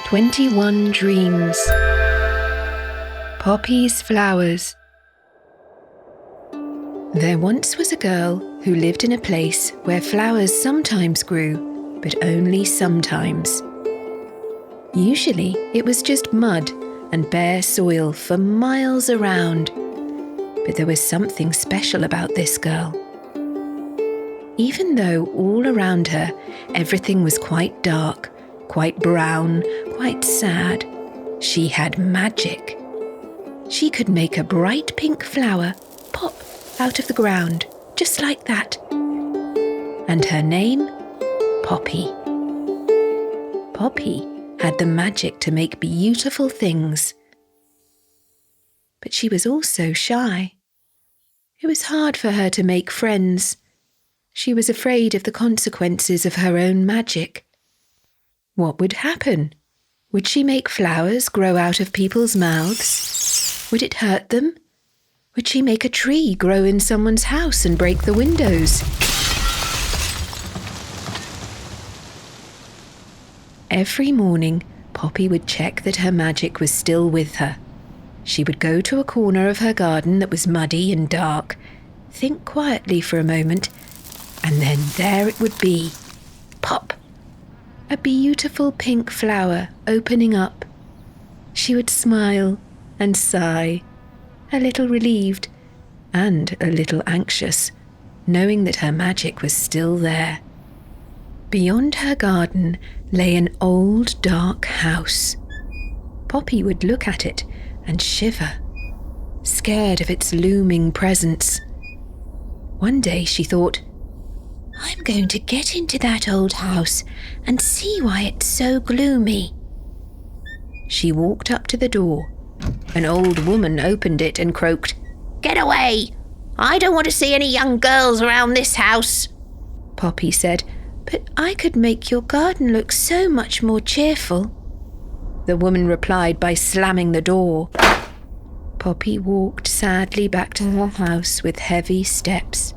21 Dreams. Poppy's Flowers. There once was a girl who lived in a place where flowers sometimes grew, but only sometimes. Usually it was just mud and bare soil for miles around, but there was something special about this girl. Even though all around her everything was quite dark, quite brown, quite sad, she had magic. She could make a bright pink flower pop out of the ground, just like that. And her name? Poppy. Poppy had the magic to make beautiful things. But she was also shy. It was hard for her to make friends. She was afraid of the consequences of her own magic. What would happen? Would she make flowers grow out of people's mouths? Would it hurt them? Would she make a tree grow in someone's house and break the windows? Every morning, Poppy would check that her magic was still with her. She would go to a corner of her garden that was muddy and dark, think quietly for a moment, and then there it would be. Pop! A beautiful pink flower opening up. She would smile and sigh, a little relieved and a little anxious, knowing that her magic was still there. Beyond her garden lay an old dark house. Poppy would look at it and shiver, scared of its looming presence. One day she thought, "I'm going to get into that old house and see why it's so gloomy." She walked up to the door. An old woman opened it and croaked, "Get away! I don't want to see any young girls around this house." Poppy said, "But I could make your garden look so much more cheerful." The woman replied by slamming the door. Poppy walked sadly back to her house with heavy steps.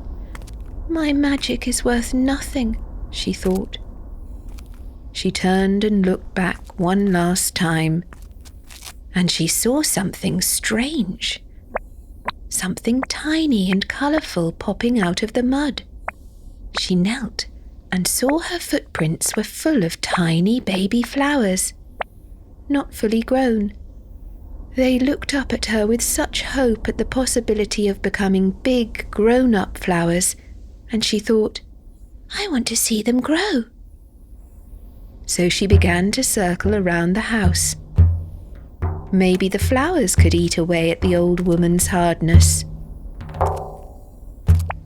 "My magic is worth nothing," she thought. She turned and looked back one last time, and she saw something strange. Something tiny and colourful popping out of the mud. She knelt and saw her footprints were full of tiny baby flowers, not fully grown. They looked up at her with such hope at the possibility of becoming big, grown-up flowers, and she thought, "I want to see them grow." So she began to circle around the house. Maybe the flowers could eat away at the old woman's hardness.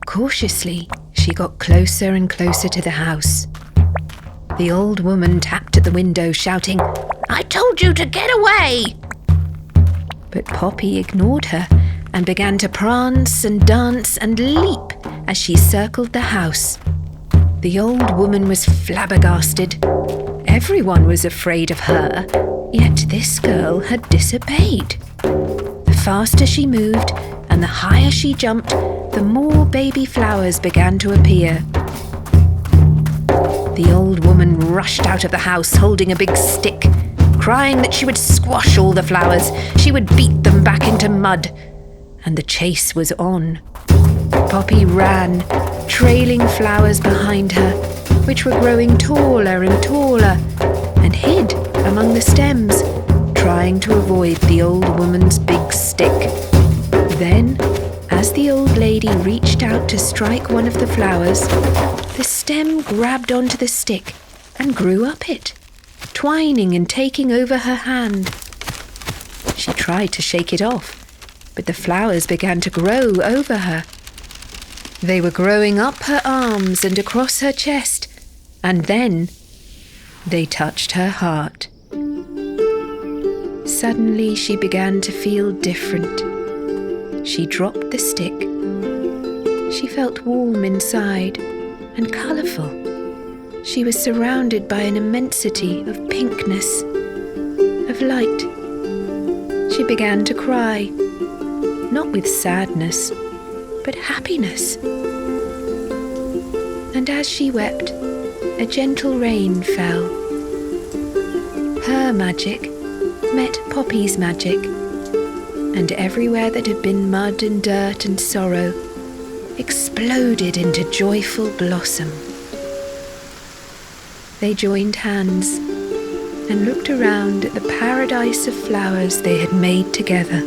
Cautiously, she got closer and closer to the house. The old woman tapped at the window, shouting, "I told you to get away!" But Poppy ignored her and began to prance and dance and leap as she circled the house. The old woman was flabbergasted. Everyone was afraid of her, yet this girl had disobeyed. The faster she moved and the higher she jumped, the more baby flowers began to appear. The old woman rushed out of the house holding a big stick, crying that she would squash all the flowers, she would beat them back into mud, and the chase was on. Poppy ran, trailing flowers behind her, which were growing taller and taller, and hid among the stems, trying to avoid the old woman's big stick. Then, as the old lady reached out to strike one of the flowers, the stem grabbed onto the stick and grew up it, twining and taking over her hand. She tried to shake it off, but the flowers began to grow over her. They were growing up her arms and across her chest, and then they touched her heart. Suddenly she began to feel different. She dropped the stick. She felt warm inside and colourful. She was surrounded by an immensity of pinkness, of light. She began to cry, not with sadness, but happiness. And as she wept, a gentle rain fell. Her her magic met Poppy's magic, and everywhere that had been mud and dirt and sorrow exploded into joyful blossom. They joined hands and looked around at the paradise of flowers they had made together.